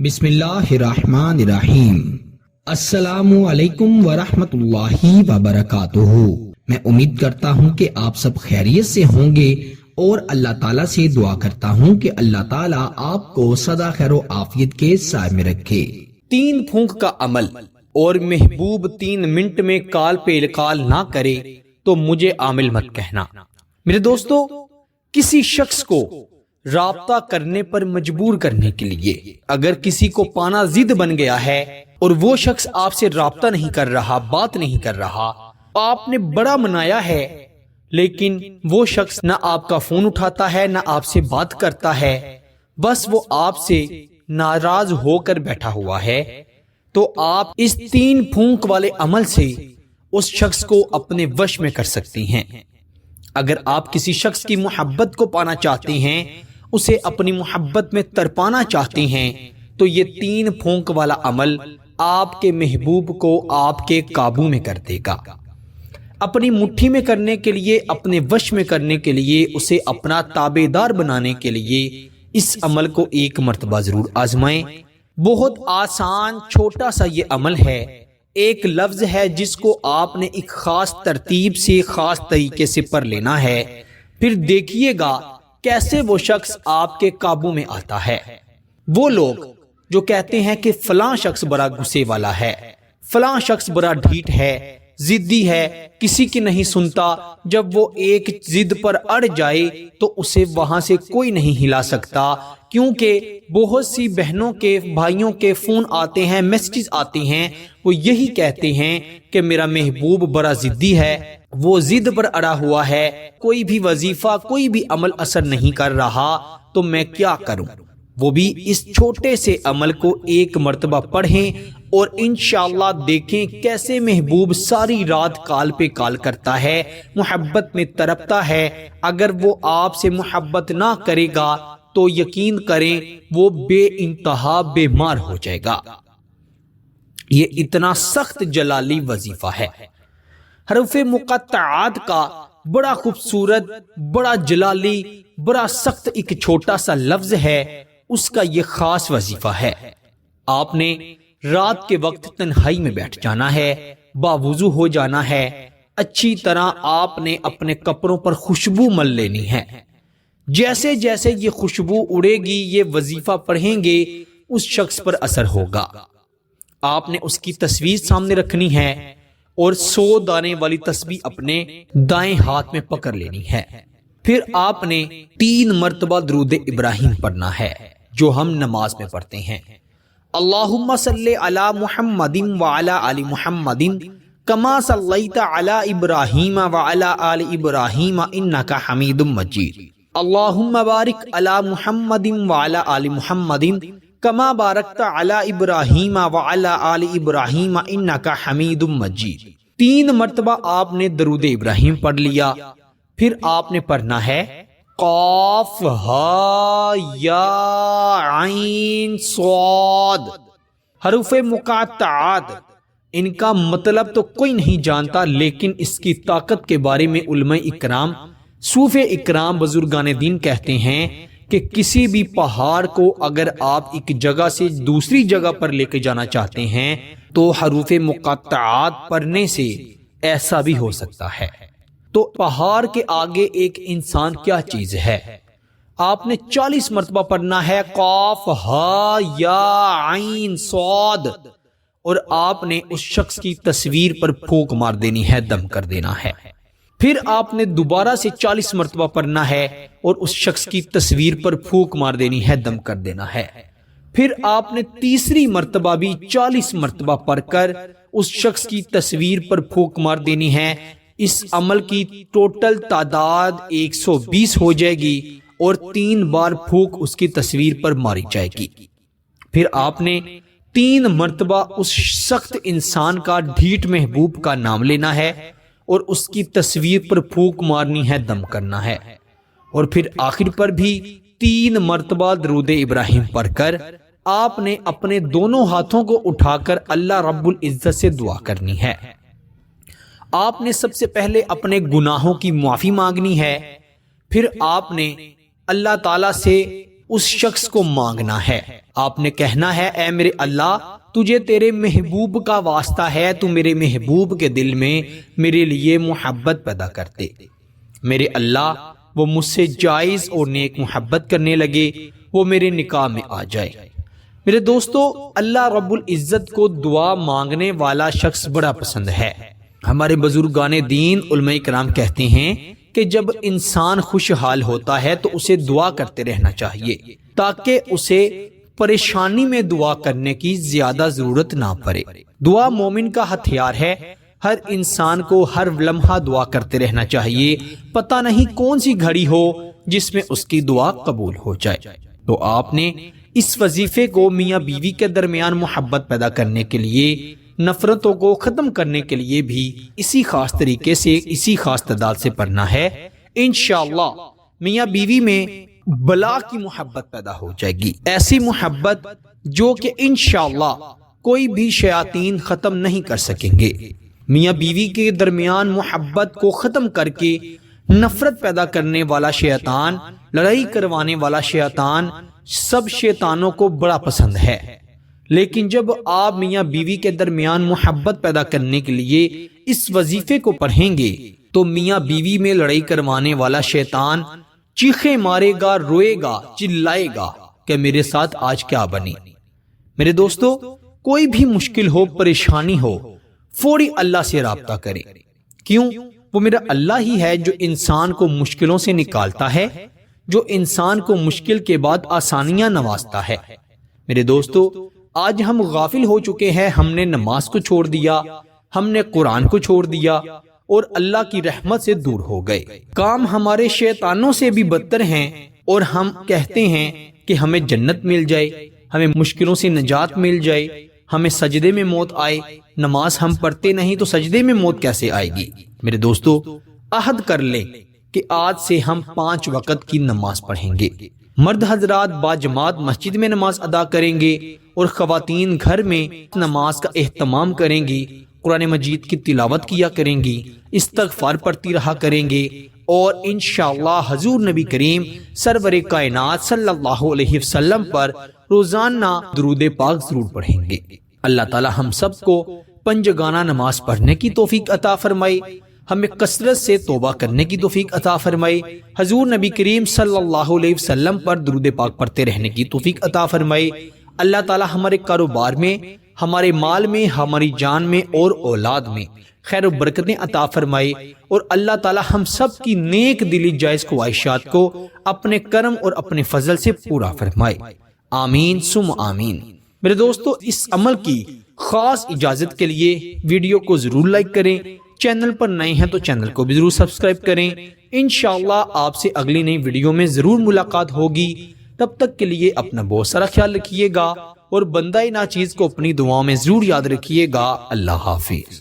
بسم اللہ الرحمن الرحیم۔ السلام علیکم ورحمۃ اللہ وبرکاتہ۔ میں امید کرتا ہوں کہ آپ سب خیریت سے ہوں گے اور اللہ تعالیٰ سے دعا کرتا ہوں کہ اللہ تعالیٰ آپ کو سدا خیر و عافیت کے سائے میں رکھے۔ 3 پھونک کا عمل اور محبوب 3 منٹ میں کال پہ کال نہ کرے تو مجھے عامل مت کہنا۔ میرے دوستو، کسی شخص کو رابطہ کرنے پر مجبور کرنے کے لیے اگر کسی کو پانا ضد بن گیا ہے اور وہ شخص آپ سے رابطہ نہیں کر رہا، بات نہیں کر رہا، آپ نے بڑا منایا ہے لیکن وہ شخص نہ آپ کا فون اٹھاتا ہے نہ آپ سے بات کرتا ہے، بس وہ آپ سے ناراض ہو کر بیٹھا ہوا ہے، تو آپ اس 3 پھونک والے عمل سے اس شخص کو اپنے وش میں کر سکتی ہیں۔ اگر آپ کسی شخص کی محبت کو پانا چاہتے ہیں، اسے اپنی محبت میں تڑپانا چاہتے ہیں، تو یہ 3 پھونک والا عمل آپ کے محبوب کو آپ کے قابو میں کر دے گا۔ اپنی مٹھی میں کرنے کے لیے، اپنے وش میں کرنے کے لیے، اسے اپنا تابع دار بنانے کے لیے اس عمل کو 1 مرتبہ ضرور آزمائیں۔ بہت آسان چھوٹا سا یہ عمل ہے، ایک لفظ ہے جس کو آپ نے ایک خاص ترتیب سے، خاص طریقے سے پڑھ لینا ہے، پھر دیکھیے گا کیسے وہ شخص آپ کے قابو میں آتا ہے۔ وہ لوگ جو کہتے ہیں کہ فلاں شخص بڑا غصے والا ہے، فلاں شخص بڑا ڈھیٹ ہے، ضدی ہے، کسی کی نہیں سنتا، جب وہ ایک ضد پر اڑ جائے تو اسے وہاں سے کوئی نہیں ہلا سکتا، کیونکہ بہت سی بہنوں کے، بھائیوں کے فون آتے ہیں، میسیجز آتے ہیں، وہ یہی کہتے ہیں کہ میرا محبوب بڑا ضدی ہے، وہ ضد پر اڑا ہوا ہے، کوئی بھی وظیفہ، کوئی بھی عمل اثر نہیں کر رہا، تو میں کیا کروں؟ وہ بھی اس چھوٹے سے عمل کو 1 مرتبہ پڑھیں اور انشاءاللہ دیکھیں کیسے محبوب ساری رات کال پہ کال کرتا ہے، محبت میں تڑپتا ہے۔ اگر وہ آپ سے محبت نہ کرے گا تو یقین کریں وہ بے انتہا بیمار ہو جائے گا۔ یہ اتنا سخت جلالی وظیفہ ہے۔ حروف مقطعات کا بڑا خوبصورت، بڑا جلالی، بڑا سخت ایک چھوٹا سا لفظ ہے، اس کا یہ خاص وظیفہ ہے۔ آپ نے رات کے وقت تنہائی میں بیٹھ جانا ہے، باوضو ہو جانا ہے، اچھی طرح آپ نے اپنے کپڑوں پر خوشبو مل لینی ہے۔ جیسے جیسے یہ خوشبو اڑے گی، یہ وظیفہ پڑھیں گے، اس شخص پر اثر ہوگا۔ آپ نے اس کی تصویر سامنے رکھنی ہے اور 100 دانے والی تسبیح اپنے دائیں ہاتھ میں پکڑ لینی ہے۔ پھر آپ نے 3 مرتبہ درود ابراہیم پڑھنا ہے، جو ہم نماز میں پڑھتے ہیں۔ اللہم صلی علی محمد وعلی آل محمد کما صلیت علی ابراہیم وعلی آل ابراہیم انک حمید مجید۔ اللہم بارک علی محمد وعلی آل محمد کما بارکت علی ابراہیم وعلی آل ابراہیم انک حمید مجید۔ 3 مرتبہ آپ نے درود ابراہیم پڑھ لیا، پھر آپ نے پڑھنا ہے قاف ہا یا عین صاد، حروف مقطعات۔ ان کا مطلب تو کوئی نہیں جانتا، لیکن اس کی طاقت کے بارے میں علماء اکرام، صوفیاء اکرام، بزرگان دین کہتے ہیں کہ کسی بھی پہاڑ کو اگر آپ ایک جگہ سے دوسری جگہ پر لے کے جانا چاہتے ہیں تو حروف مقطعات پڑھنے سے ایسا بھی ہو سکتا ہے۔ تو پہاڑ کے آگے ایک انسان کیا چیز ہے؟ آپ نے 40 مرتبہ پڑھنا ہے قاف ہا یا عین صاد، اور آپ نے اس شخص کی تصویر پر پھونک مار دینی ہے، دم کر دینا ہے۔ پھر آپ نے دوبارہ سے 40 مرتبہ پڑھنا ہے اور اس شخص کی تصویر پر پھونک مار دینی ہے، دم کر دینا ہے۔ پھر آپ نے تیسری مرتبہ بھی 40 مرتبہ پڑھ کر اس شخص کی تصویر پر پھونک مار دینی ہے۔ اس عمل کی ٹوٹل تعداد 120 ہو جائے گی اور 3 بار پھونک اس کی تصویر پر ماری جائے گی۔ پھر آپ نے 3 مرتبہ اس سخت انسان کا، ڈھیٹ محبوب کا نام لینا ہے اور اس کی تصویر پر پھونک مارنی ہے، دم کرنا ہے، اور پھر آخر پر بھی 3 مرتبہ درود ابراہیم پڑھ کر آپ نے اپنے دونوں ہاتھوں کو اٹھا کر اللہ رب العزت سے دعا کرنی ہے۔ آپ نے سب سے پہلے اپنے گناہوں کی معافی مانگنی ہے، پھر آپ نے اللہ تعالیٰ سے اس شخص کو مانگنا ہے۔ آپ نے کہنا ہے اے میرے اللہ تجھے تیرے محبوب کا واسطہ ہے، تو میرے محبوب کے دل میں میرے لیے محبت پیدا کر دے۔ میرے اللہ وہ مجھ سے جائز اور نیک محبت کرنے لگے، وہ میرے نکاح میں آ جائے۔ میرے دوستو، اللہ رب العزت کو دعا مانگنے والا شخص بڑا پسند ہے۔ ہمارے بزرگان دین علماء کرام کہتے ہیں کہ جب انسان خوشحال ہوتا ہے تو اسے دعا کرتے رہنا چاہیے تاکہ اسے پریشانی میں دعا کرنے کی زیادہ ضرورت نہ پڑے۔ دعا مومن کا ہتھیار ہے، ہر انسان کو ہر لمحہ دعا کرتے رہنا چاہیے، پتہ نہیں کون سی گھڑی ہو جس میں اس کی دعا قبول ہو جائے۔ تو آپ نے اس وظیفے کو میاں بیوی کے درمیان محبت پیدا کرنے کے لیے، نفرتوں کو ختم کرنے کے لیے بھی اسی خاص طریقے سے، اسی خاص تعداد سے پڑھنا ہے۔ انشاءاللہ میاں بیوی میں بلا کی محبت پیدا ہو جائے گی، ایسی محبت جو کہ انشاءاللہ کوئی بھی شیاطین ختم نہیں کر سکیں گے۔ میاں بیوی کے درمیان محبت کو ختم کر کے نفرت پیدا کرنے والا شیطان، لڑائی کروانے والا شیطان سب شیطانوں کو بڑا پسند ہے۔ لیکن جب آپ میاں بیوی کے درمیان محبت پیدا کرنے کے لیے اس وظیفے کو پڑھیں گے تو میاں بیوی میں لڑائی کروانے والا شیطان چیخیں مارے گا، روئے گا، چلائے گا کہ میرے ساتھ آج کیا بنی۔ میرے دوستو، کوئی بھی مشکل ہو، پریشانی ہو، فوری اللہ سے رابطہ کریں۔ کیوں؟ وہ میرا اللہ ہی ہے جو انسان کو مشکلوں سے نکالتا ہے، جو انسان کو مشکل کے بعد آسانیاں نوازتا ہے۔ میرے دوستو، آج ہم غافل ہو چکے ہیں، ہم نے نماز کو چھوڑ دیا، ہم نے قرآن کو چھوڑ دیا اور اللہ کی رحمت سے دور ہو گئے۔ کام ہمارے شیطانوں سے بھی بدتر ہیں اور ہم کہتے ہیں کہ ہمیں جنت مل جائے، ہمیں مشکلوں سے نجات مل جائے، ہمیں سجدے میں موت آئے۔ نماز ہم پڑھتے نہیں تو سجدے میں موت کیسے آئے گی؟ میرے دوستو، عہد کر لیں کہ آج سے ہم 5 وقت کی نماز پڑھیں گے۔ مرد حضرات باجماعت مسجد میں نماز ادا کریں گے اور خواتین گھر میں نماز کا اہتمام کریں گی، قرآن مجید کی تلاوت کیا کریں گی، استغفار پڑھتی رہا کریں گے، اور انشاءاللہ حضور نبی کریم سرور کائنات صلی اللہ علیہ وسلم پر روزانہ درود پاک ضرور پڑھیں گے۔ اللہ تعالی ہم سب کو پنجگانہ نماز پڑھنے کی توفیق عطا فرمائے، ہمیں کثرت سے توبہ کرنے کی توفیق عطا فرمائے، حضور نبی کریم صلی اللہ علیہ وسلم پر درود پاک پڑھتے رہنے کی توفیق عطا فرمائے۔ اللہ تعالی ہمارے کاروبار میں، ہمارے مال میں، ہماری جان میں اور اولاد میں خیر و برکتیں عطا فرمائے، اور اللہ تعالی ہم سب کی نیک دلی جائز خواہشات کو اپنے کرم اور اپنے فضل سے پورا فرمائے۔ آمین ثم آمین۔ میرے دوستو، اس عمل کی خاص اجازت کے لیے ویڈیو کو ضرور لائک کریں، چینل پر نئے ہیں تو چینل کو بھی ضرور سبسکرائب کریں۔ انشاءاللہ آپ سے اگلی نئی ویڈیو میں ضرور ملاقات ہوگی۔ تب تک کے لیے اپنا بہت سارا خیال رکھیے گا اور بندہ ناچیز کو اپنی دعاؤں میں ضرور یاد رکھیے گا۔ اللہ حافظ۔